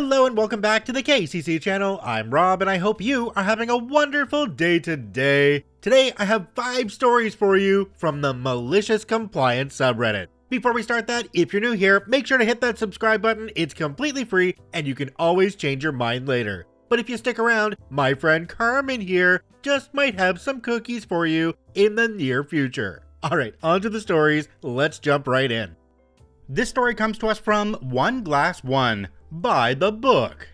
Hello and welcome back to the KCC channel. I'm Rob and I hope you are having a wonderful day today. Today I have 5 stories for you from the Malicious Compliance subreddit. Before we start that, if you're new here, make sure to hit that subscribe button. It's completely free and you can always change your mind later. But if you stick around, my friend Carmen here just might have some cookies for you in the near future. Alright, on to the stories. Let's jump right in. This story comes to us from One Glass One. By the book.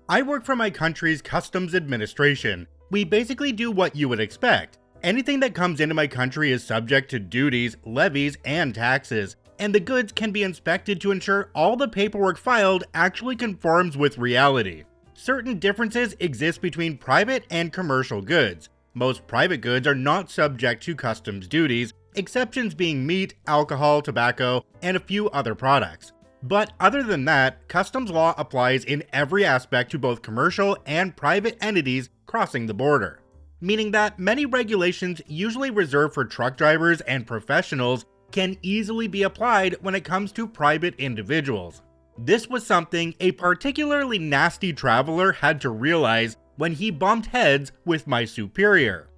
I work for my country's customs administration. We basically do what you would expect. Anything that comes into my country is subject to duties, levies, and taxes, and the goods can be inspected to ensure all the paperwork filed actually conforms with reality. Certain differences exist between private and commercial goods. Most private goods are not subject to customs duties, exceptions being meat, alcohol, tobacco, and a few other products. But other than that, customs law applies in every aspect to both commercial and private entities crossing the border, meaning that many regulations usually reserved for truck drivers and professionals can easily be applied when it comes to private individuals. This was something a particularly nasty traveler had to realize when he bumped heads with my superior.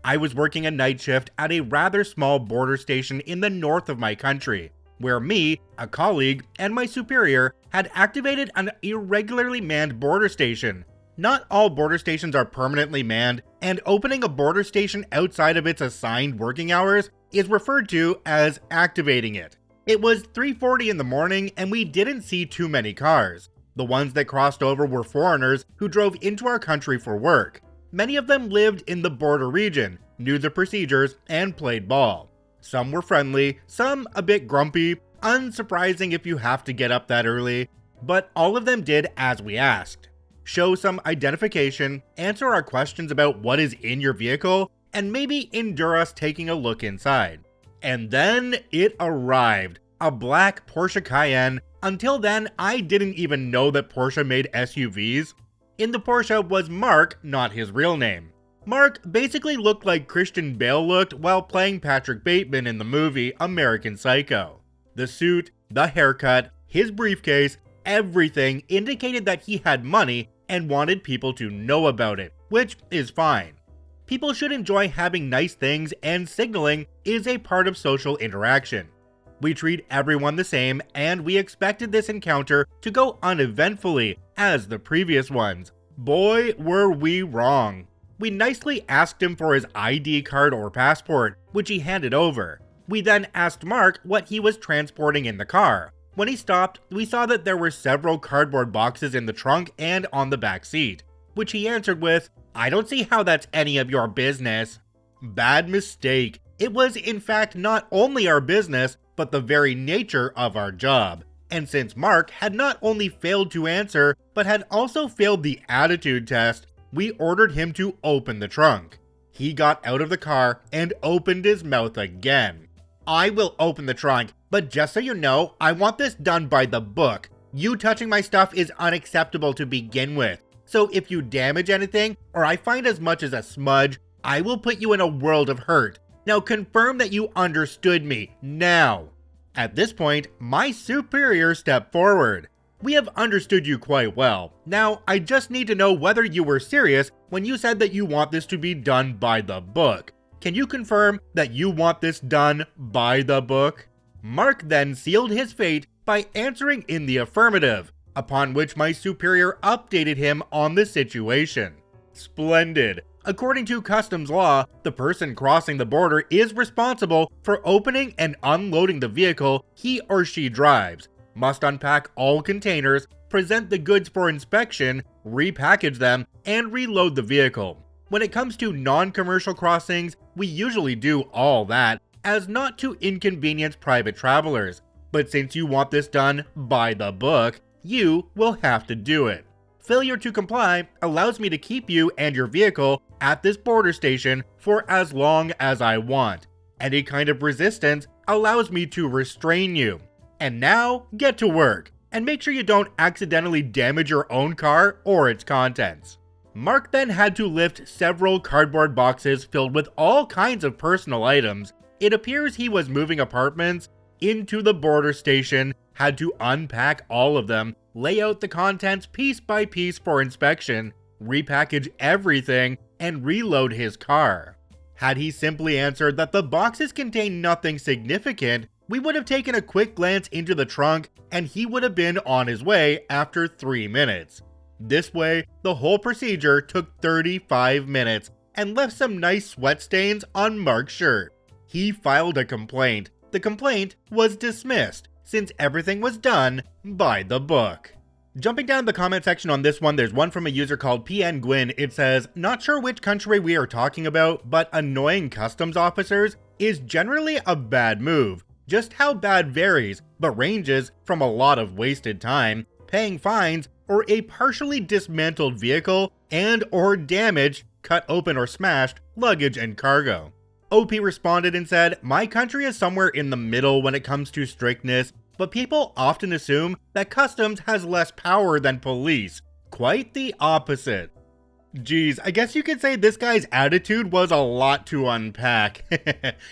I was working a night shift at a rather small border station in the north of my country, where me, a colleague, and my superior had activated an irregularly manned border station. Not all border stations are permanently manned, and opening a border station outside of its assigned working hours is referred to as activating it. It was 3:40 in the morning and we didn't see too many cars. The ones that crossed over were foreigners who drove into our country for work. Many of them lived in the border region, knew the procedures, and played ball. Some were friendly, some a bit grumpy, unsurprising if you have to get up that early, but all of them did as we asked. Show some identification, answer our questions about what is in your vehicle, and maybe endure us taking a look inside. And then it arrived, a black Porsche Cayenne. Until then, I didn't even know that Porsche made SUVs. In the Porsche was Mark, not his real name. Mark basically looked like Christian Bale looked while playing Patrick Bateman in the movie American Psycho. The suit, the haircut, his briefcase, everything indicated that he had money and wanted people to know about it, which is fine. People should enjoy having nice things, and signaling is a part of social interaction. We treat everyone the same, and we expected this encounter to go uneventfully as the previous ones. Boy, were we wrong. We nicely asked him for his ID card or passport, which he handed over. We then asked Mark what he was transporting in the car. When he stopped, we saw that there were several cardboard boxes in the trunk and on the back seat, which he answered with, "I don't see how that's any of your business." Bad mistake. It was in fact not only our business, but the very nature of our job. And since Mark had not only failed to answer, but had also failed the attitude test, we ordered him to open the trunk. He got out of the car and opened his mouth again. "I will open the trunk, but just so you know, I want this done by the book. You touching my stuff is unacceptable to begin with. So if you damage anything, or I find as much as a smudge, I will put you in a world of hurt. Now confirm that you understood me, now." At this point, my superior stepped forward. "We have understood you quite well. Now, I just need to know whether you were serious when you said that you want this to be done by the book. Can you confirm that you want this done by the book?" Mark then sealed his fate by answering in the affirmative, upon which my superior updated him on the situation. Splendid. According to customs law, the person crossing the border is responsible for opening and unloading the vehicle he or she drives, must unpack all containers, present the goods for inspection, repackage them, and reload the vehicle. When it comes to non-commercial crossings, we usually do all that, as not to inconvenience private travelers. But since you want this done by the book, you will have to do it. Failure to comply allows me to keep you and your vehicle at this border station for as long as I want. Any kind of resistance allows me to restrain you. And now, get to work, and make sure you don't accidentally damage your own car or its contents. Mark then had to lift several cardboard boxes filled with all kinds of personal items. It appears he was moving apartments into the border station had to unpack all of them, lay out the contents piece by piece for inspection, repackage everything, and reload his car. Had he simply answered that the boxes contained nothing significant, we would have taken a quick glance into the trunk and he would have been on his way after 3 minutes. This way, the whole procedure took 35 minutes and left some nice sweat stains on Mark's shirt. He filed a complaint. The complaint was dismissed since everything was done by the book. Jumping down the comment section on this one, there's one from a user called PN Gwyn. It says, "Not sure which country we are talking about, but annoying customs officers is generally a bad move. Just how bad varies, but ranges from a lot of wasted time, paying fines, or a partially dismantled vehicle and or damaged, cut open or smashed luggage and cargo." OP responded and said, "My country is somewhere in the middle when it comes to strictness, but people often assume that customs has less power than police. Quite the opposite." Geez, I guess you could say this guy's attitude was a lot to unpack.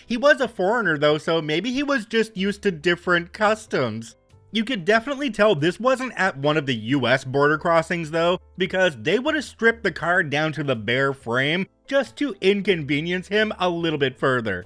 He was a foreigner though, so maybe he was just used to different customs. You could definitely tell this wasn't at one of the US border crossings though, because they would have stripped the car down to the bare frame just to inconvenience him a little bit further.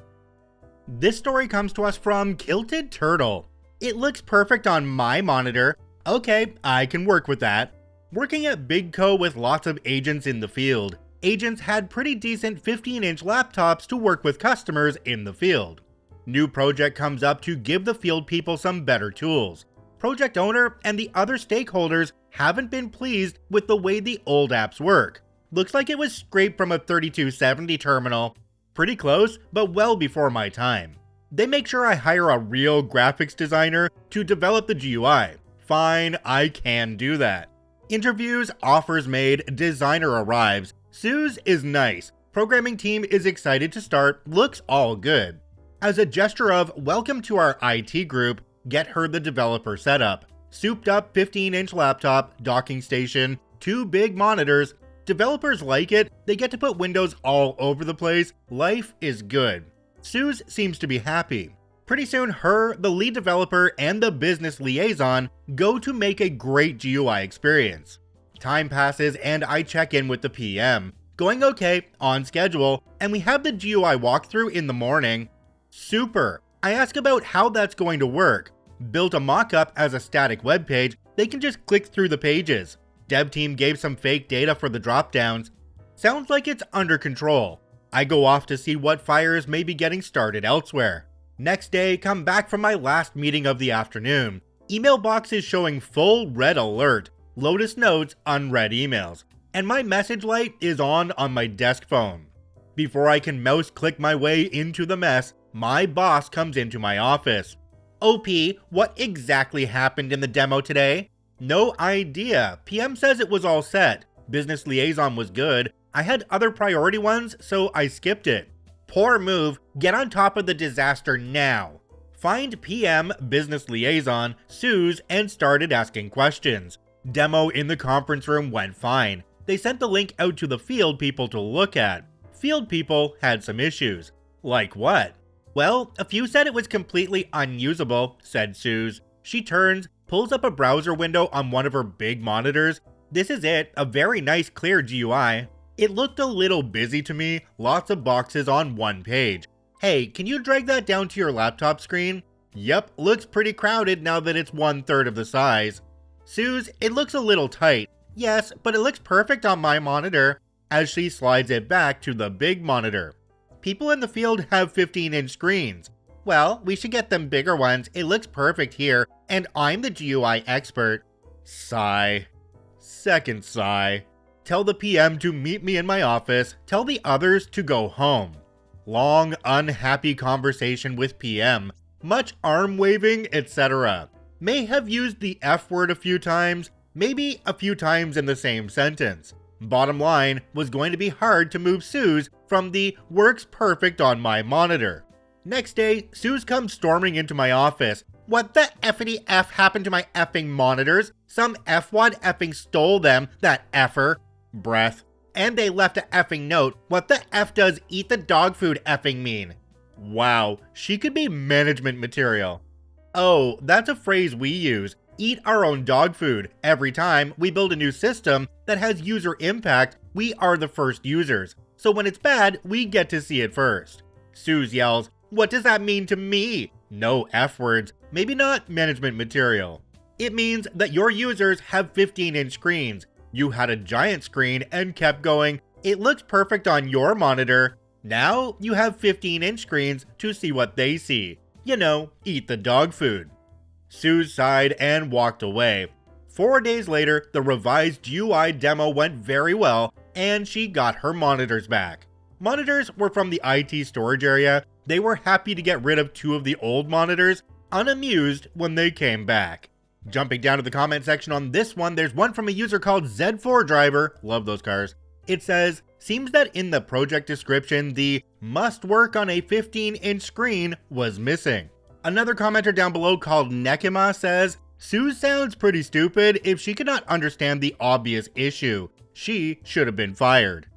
This story comes to us from Kilted Turtle. "It looks perfect on my monitor. Okay, I can work with that. Working at Big Co with lots of agents in the field. Agents had pretty decent 15-inch laptops to work with customers in the field. New project comes up to give the field people some better tools. Project owner and the other stakeholders haven't been pleased with the way the old apps work. Looks like it was scraped from a 3270 terminal. Pretty close, but well before my time. They make sure I hire a real graphics designer to develop the GUI. Fine, I can do that. Interviews, offers made, designer arrives. Suze is nice. Programming team is excited to start, looks all good. As a gesture of welcome to our IT group, get her the developer setup. Souped up 15-inch laptop, docking station, 2 big monitors. Developers like it, they get to put windows all over the place. Life is good. Suze seems to be happy. Pretty soon her, the lead developer, and the business liaison go to make a great GUI experience. Time passes and I check in with the PM. Going okay, on schedule, and we have the GUI walkthrough in the morning. Super. I ask about how that's going to work. Built a mock-up as a static web page, they can just click through the pages. Dev team gave some fake data for the dropdowns. Sounds like it's under control. I go off to see what fires may be getting started elsewhere. Next day, come back from my last meeting of the afternoon. Email box is showing full red alert. Lotus notes unread emails. And my message light is on my desk phone. Before I can mouse click my way into the mess, my boss comes into my office. "OP, what exactly happened in the demo today?" "No idea. PM says it was all set. Business liaison was good. I had other priority ones, so I skipped it." "Poor move. Get on top of the disaster now." Find PM, business liaison, Suze, and started asking questions. Demo in the conference room went fine. They sent the link out to the field people to look at. Field people had some issues. Like what? "Well, a few said it was completely unusable," said Suze. She turns, pulls up a browser window on one of her big monitors. This is it, a very nice clear GUI. It looked a little busy to me, lots of boxes on one page. "Hey, can you drag that down to your laptop screen?" "Yep, looks pretty crowded now that it's 1/3 of the size." "Suze, it looks a little tight." "Yes, but it looks perfect on my monitor," as she slides it back to the big monitor. "People in the field have 15-inch screens." "Well, we should get them bigger ones. It looks perfect here, and I'm the GUI expert." Sigh. Second sigh. Tell the PM to meet me in my office. Tell the others to go home. Long, unhappy conversation with PM. Much arm waving, etc. May have used the F word a few times, maybe a few times in the same sentence. Bottom line, was going to be hard to move Suze from the works perfect on my monitor. Next day, Suze comes storming into my office. "What the effity F happened to my effing monitors? Some F-wad effing stole them, that effer." Breath. "And they left a effing note. What the F does eat the dog food effing mean?" Wow, she could be management material. Oh, that's a phrase we use. Eat our own dog food. Every time we build a new system that has user impact, we are the first users. So when it's bad, we get to see it first. Suze yells, "What does that mean to me?" No F words, maybe not management material. It means that your users have 15-inch screens. You had a giant screen and kept going, "It looks perfect on your monitor." Now you have 15-inch screens to see what they see. You know, eat the dog food. Suze sighed and walked away. 4 days later, the revised UI demo went very well, and she got her monitors back. Monitors were from the IT storage area. They were happy to get rid of 2 of the old monitors, unamused when they came back. Jumping down to the comment section on this one, there's one from a user called Z4 Driver. Love those cars. It says, "Seems that in the project description, the must work on a 15-inch screen was missing." Another commenter down below called Nekima says, "Suze sounds pretty stupid. If she could not understand the obvious issue, she should have been fired."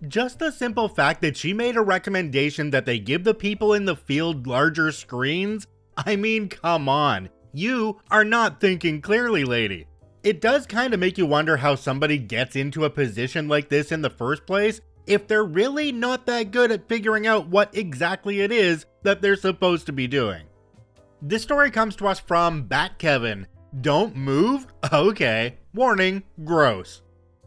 Just the simple fact that she made a recommendation that they give the people in the field larger screens? I mean, come on. You are not thinking clearly, lady. It does kind of make you wonder how somebody gets into a position like this in the first place, if they're really not that good at figuring out what exactly it is that they're supposed to be doing. This story comes to us from Bat-Kevin. Don't move? Okay. Warning, gross.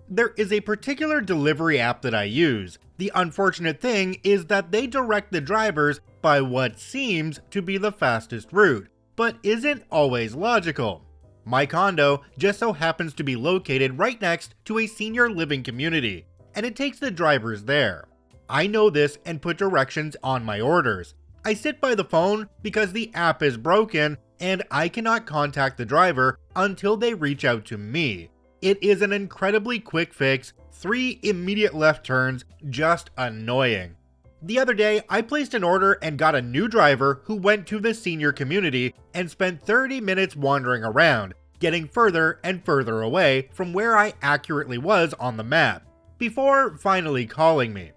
There is a particular delivery app that I use. The unfortunate thing is that they direct the drivers by what seems to be the fastest route, but isn't always logical. My condo just so happens to be located right next to a senior living community, and it takes the drivers there. I know this and put directions on my orders. I sit by the phone because the app is broken and I cannot contact the driver until they reach out to me. It is an incredibly quick fix, 3 immediate left turns, just annoying. The other day, I placed an order and got a new driver who went to the senior community and spent 30 minutes wandering around, getting further and further away from where I accurately was on the map, before finally calling me.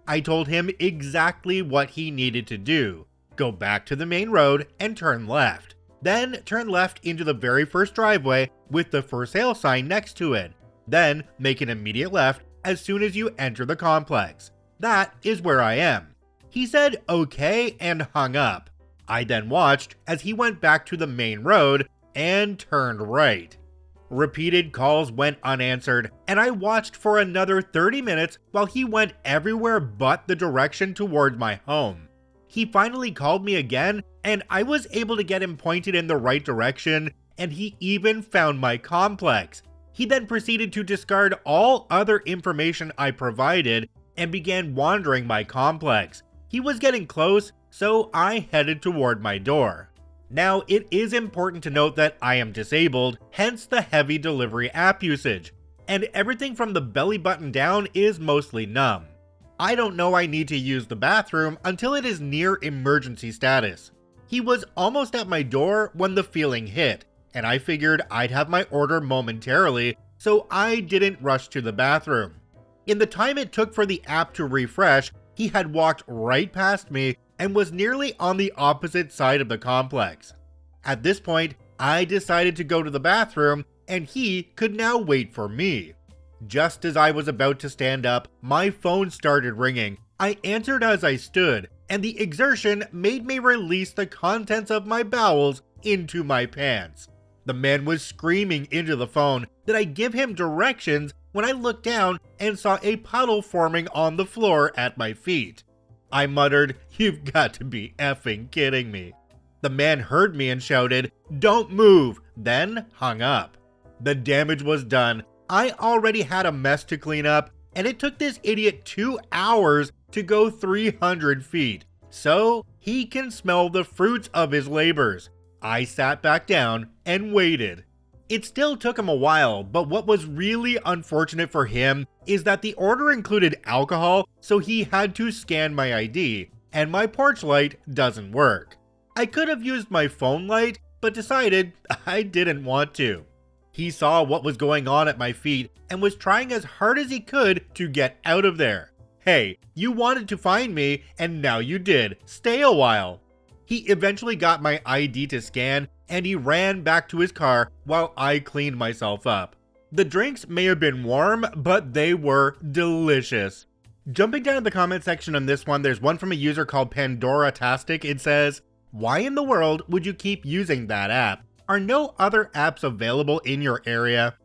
I told him exactly what he needed to do. Go back to the main road and turn left. Then turn left into the very first driveway with the for sale sign next to it. Then make an immediate left as soon as you enter the complex. That is where I am. He said okay and hung up. I then watched as he went back to the main road and turned right. Repeated calls went unanswered, and I watched for another 30 minutes while he went everywhere but the direction towards my home. He finally called me again, and I was able to get him pointed in the right direction, and he even found my complex. He then proceeded to discard all other information I provided and began wandering my complex. He was getting close, so I headed toward my door. Now, it is important to note that I am disabled, hence the heavy delivery app usage, and everything from the belly button down is mostly numb. I don't know I need to use the bathroom until it is near emergency status. He was almost at my door when the feeling hit, and I figured I'd have my order momentarily, so I didn't rush to the bathroom. In the time it took for the app to refresh, he had walked right past me and was nearly on the opposite side of the complex. At this point, I decided to go to the bathroom, and he could now wait for me. Just as I was about to stand up, my phone started ringing. I answered as I stood, and the exertion made me release the contents of my bowels into my pants. The man was screaming into the phone that I give him directions when I looked down and saw a puddle forming on the floor at my feet. I muttered, "You've got to be effing kidding me." The man heard me and shouted, "Don't move," then hung up. The damage was done. I already had a mess to clean up, and it took this idiot 2 hours to go 300 feet. So he can smell the fruits of his labors. I sat back down and waited. It still took him a while, but what was really unfortunate for him is that the order included alcohol, so he had to scan my ID, and my porch light doesn't work. I could have used my phone light, but decided I didn't want to. He saw what was going on at my feet and was trying as hard as he could to get out of there. Hey, you wanted to find me, and now you did. Stay a while. He eventually got my ID to scan, and he ran back to his car while I cleaned myself up. The drinks may have been warm, but they were delicious. Jumping down to the comment section on this one, there's one from a user called Pandora-tastic. It says, "Why in the world would you keep using that app? Are no other apps available in your area?"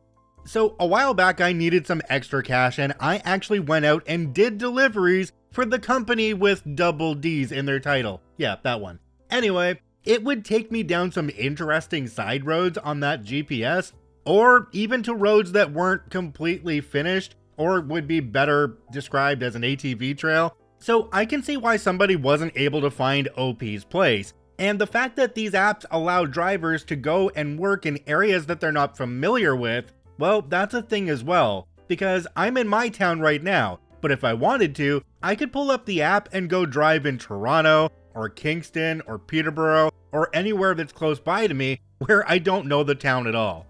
So a while back I needed some extra cash and I actually went out and did deliveries for the company with double D's in their title. Yeah, that one. Anyway, it would take me down some interesting side roads on that GPS, or even to roads that weren't completely finished, or would be better described as an ATV trail. So I can see why somebody wasn't able to find OP's place. And the fact that these apps allow drivers to go and work in areas that they're not familiar with, well, that's a thing as well. Because I'm in my town right now, but if I wanted to, I could pull up the app and go drive in Toronto, or Kingston, or Peterborough, or anywhere that's close by to me where I don't know the town at all.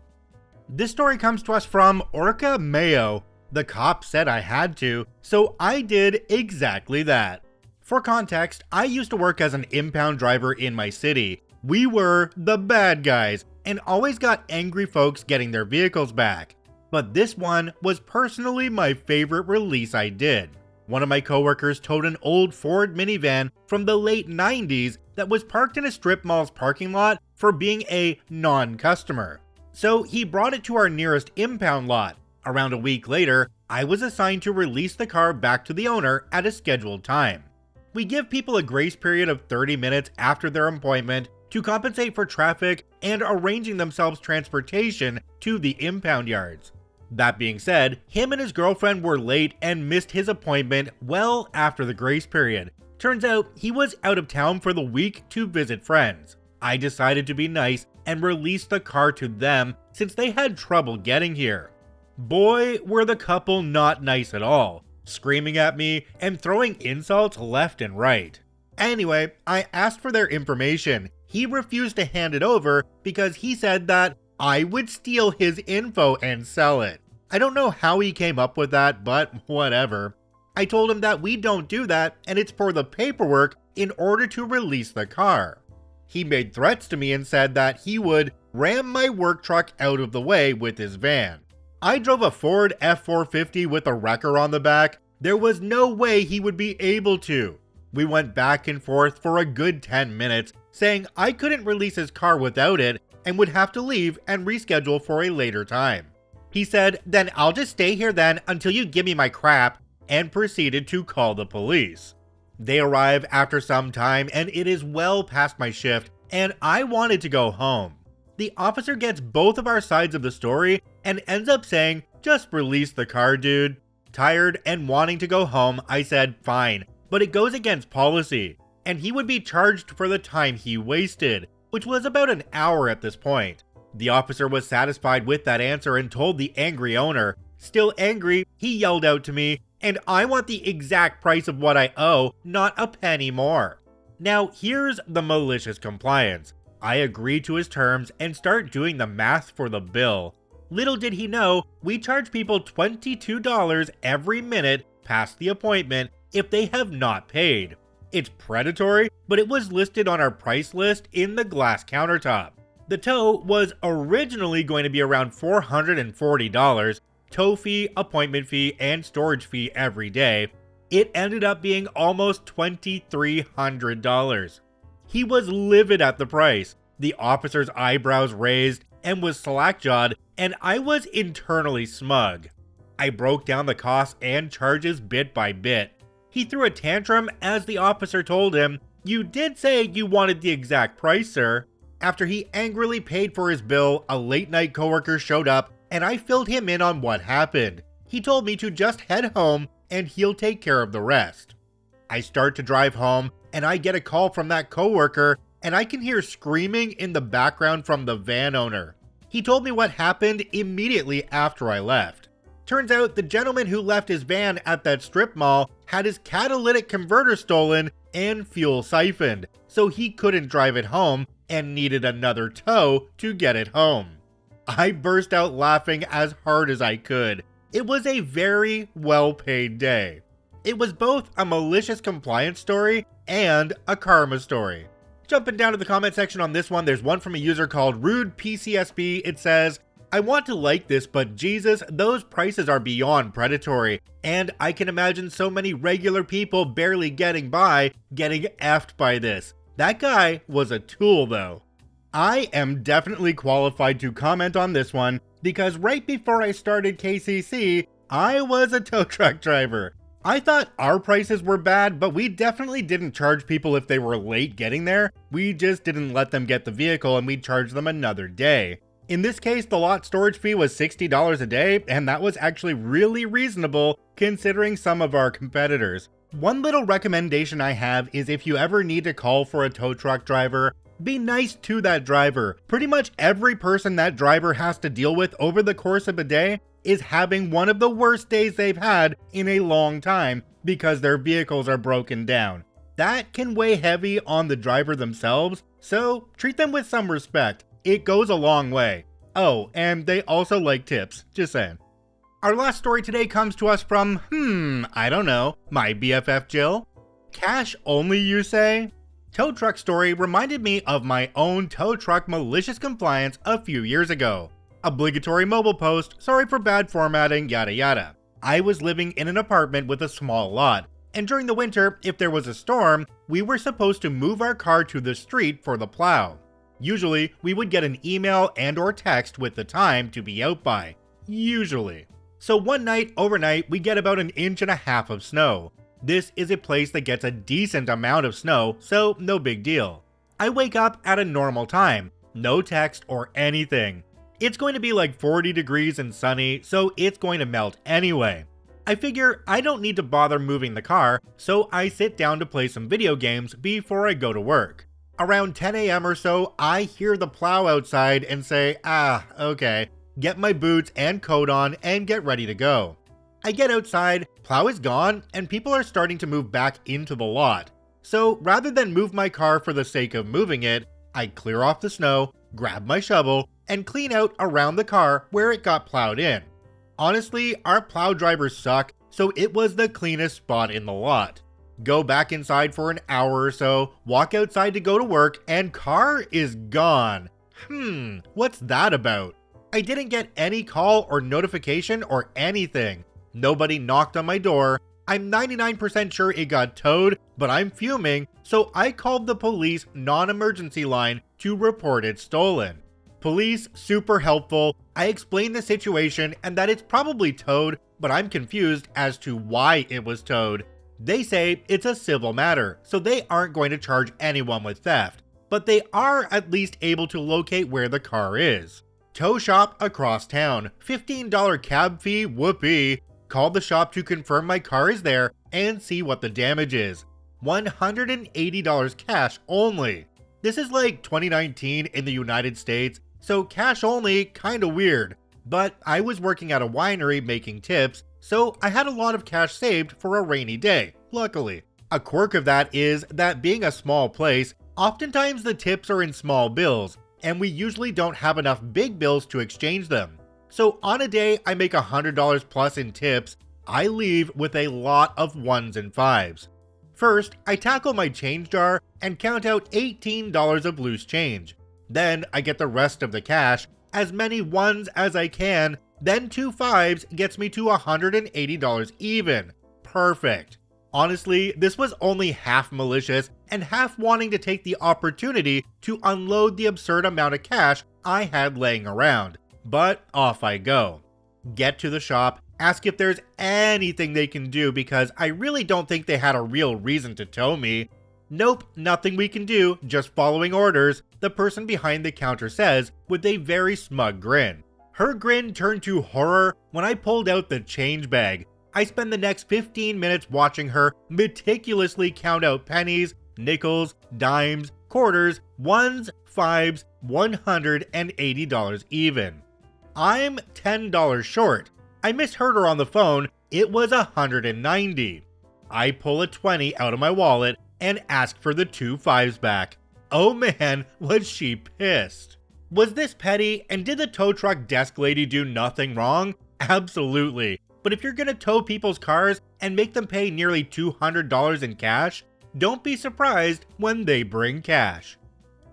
This story comes to us from Orca Mayo. The cop said I had to, so I did exactly that. For context, I used to work as an impound driver in my city. We were the bad guys, and always got angry folks getting their vehicles back. But this one was personally my favorite release I did. One of my coworkers towed an old Ford minivan from the late 90s that was parked in a strip mall's parking lot for being a non-customer. So he brought it to our nearest impound lot. Around a week later, I was assigned to release the car back to the owner at a scheduled time. We give people a grace period of 30 minutes after their appointment to compensate for traffic and arranging themselves transportation to the impound yards. That being said, him and his girlfriend were late and missed his appointment well after the grace period. Turns out he was out of town for the week to visit friends. I decided to be nice and release the car to them since they had trouble getting here. Boy, were the couple not nice at all, screaming at me and throwing insults left and right. Anyway, I asked for their information. He refused to hand it over because he said that I would steal his info and sell it. I don't know how he came up with that, but whatever. I told him that we don't do that and it's for the paperwork in order to release the car. He made threats to me and said that he would ram my work truck out of the way with his van. I drove a Ford F450 with a wrecker on the back. There was no way he would be able to. We went back and forth for a good 10 minutes, saying I couldn't release his car without it and would have to leave and reschedule for a later time. He said, "Then I'll just stay here then until you give me my crap," and proceeded to call the police. They arrive after some time and it is well past my shift and I wanted to go home. The officer gets both of our sides of the story and ends up saying, "Just release the car, dude." Tired and wanting to go home, I said fine, but it goes against policy, and he would be charged for the time he wasted, which was about an hour at this point. The officer was satisfied with that answer and told the angry owner. Still angry, he yelled out to me, "And I want the exact price of what I owe, not a penny more." Now here's the malicious compliance. I agree to his terms and start doing the math for the bill. Little did he know, we charge people $22 every minute past the appointment if they have not paid. It's predatory, but it was listed on our price list in the glass countertop. The tow was originally going to be around $440, tow fee, appointment fee, and storage fee every day. It ended up being almost $2,300. He was livid at the price. The officer's eyebrows raised and was slack-jawed, and I was internally smug. I broke down the costs and charges bit by bit. He threw a tantrum as the officer told him, "You did say you wanted the exact price, sir." After he angrily paid for his bill, a late-night coworker showed up and I filled him in on what happened. He told me to just head home and he'll take care of the rest. I start to drive home and I get a call from that coworker and I can hear screaming in the background from the van owner. He told me what happened immediately after I left. Turns out the gentleman who left his van at that strip mall had his catalytic converter stolen and fuel siphoned, so he couldn't drive it home and needed another tow to get it home. I burst out laughing as hard as I could. It was a very well-paid day. It was both a malicious compliance story and a karma story. Jumping down to the comment section on this one, there's one from a user called Rude PCSB. It says, I want to like this, but Jesus, those prices are beyond predatory, and I can imagine so many regular people barely getting by, getting effed by this. That guy was a tool though. I am definitely qualified to comment on this one, because right before I started KCC, I was a tow truck driver. I thought our prices were bad, but we definitely didn't charge people if they were late getting there. We just didn't let them get the vehicle and we'd charge them another day. In this case, the lot storage fee was $60 a day, and that was actually really reasonable considering some of our competitors. One little recommendation I have is if you ever need to call for a tow truck driver, be nice to that driver. Pretty much every person that driver has to deal with over the course of a day is having one of the worst days they've had in a long time because their vehicles are broken down. That can weigh heavy on the driver themselves, so treat them with some respect. It goes a long way. Oh, and they also like tips, just saying. Our last story today comes to us from, I don't know, my BFF Jill? Cash only, you say? Tow truck story reminded me of my own tow truck malicious compliance a few years ago. Obligatory mobile post, sorry for bad formatting, yada yada. I was living in an apartment with a small lot, and during the winter, if there was a storm, we were supposed to move our car to the street for the plow. Usually, we would get an email and or text with the time to be out by. Usually. So one night, overnight, we get about 1.5 inches of snow. This is a place that gets a decent amount of snow, so no big deal. I wake up at a normal time. No text or anything. It's going to be like 40 degrees and sunny, so it's going to melt anyway. I figure I don't need to bother moving the car, so I sit down to play some video games before I go to work. Around 10 a.m. or so, I hear the plow outside and say, okay, get my boots and coat on and get ready to go. I get outside, plow is gone, and people are starting to move back into the lot. So rather than move my car for the sake of moving it, I clear off the snow, grab my shovel, and clean out around the car where it got plowed in. Honestly, our plow drivers suck, so it was the cleanest spot in the lot. Go back inside for an hour or so, walk outside to go to work, and car is gone. What's that about? I didn't get any call or notification or anything. Nobody knocked on my door. I'm 99% sure it got towed, but I'm fuming, so I called the police non-emergency line to report it stolen. Police, super helpful. I explained the situation and that it's probably towed, but I'm confused as to why it was towed. They say it's a civil matter, so they aren't going to charge anyone with theft, but they are at least able to locate where the car is. Tow shop across town, $15 cab fee, whoopee. Called the shop to confirm my car is there and see what the damage is. $180 cash only. This is like 2019 in the United States, so cash only kinda weird. But I was working at a winery making tips, so I had a lot of cash saved for a rainy day, luckily. A quirk of that is that being a small place, oftentimes the tips are in small bills, and we usually don't have enough big bills to exchange them. So on a day I make $100 plus in tips, I leave with a lot of 1s and 5s. First, I tackle my change jar and count out $18 of loose change. Then I get the rest of the cash, as many 1s as I can, then 2 5s gets me to $180 even. Perfect. Honestly, this was only half malicious and half wanting to take the opportunity to unload the absurd amount of cash I had laying around. But off I go. Get to the shop, ask if there's anything they can do because I really don't think they had a real reason to tow me. Nope, nothing we can do, just following orders, the person behind the counter says with a very smug grin. Her grin turned to horror when I pulled out the change bag. I spend the next 15 minutes watching her meticulously count out pennies, nickels, dimes, quarters, 1s, 5s, $180 even. I'm $10 short. I misheard her on the phone, it was $190. I pull a 20 out of my wallet and ask for the 2 5s back. Oh man, was she pissed. Was this petty, and did the tow truck desk lady do nothing wrong? Absolutely. But if you're gonna tow people's cars and make them pay nearly $200 in cash, don't be surprised when they bring cash.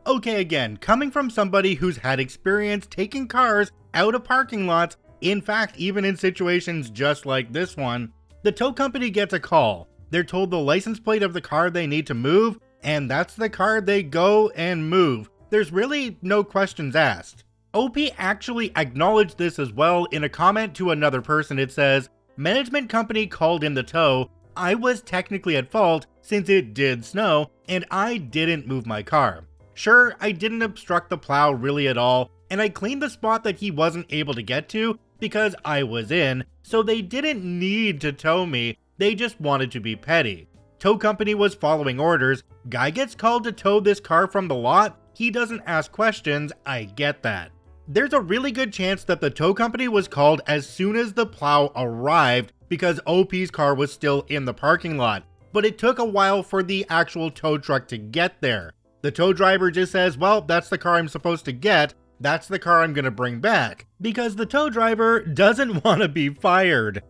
Okay, again, coming from somebody who's had experience taking cars out of parking lots, in fact, even in situations just like this one, the tow company gets a call. They're told the license plate of the car they need to move, and that's the car they go and move. There's really no questions asked. OP actually acknowledged this as well in a comment to another person. It says, "Management company called in the tow. I was technically at fault since it did snow, and I didn't move my car. Sure, I didn't obstruct the plow really at all, and I cleaned the spot that he wasn't able to get to because I was in, so they didn't need to tow me, they just wanted to be petty. Tow company was following orders. Guy gets called to tow this car from the lot, he doesn't ask questions, I get that." There's a really good chance that the tow company was called as soon as the plow arrived because OP's car was still in the parking lot, but it took a while for the actual tow truck to get there. The tow driver just says, well, that's the car I'm supposed to get, that's the car I'm gonna bring back, because the tow driver doesn't want to be fired.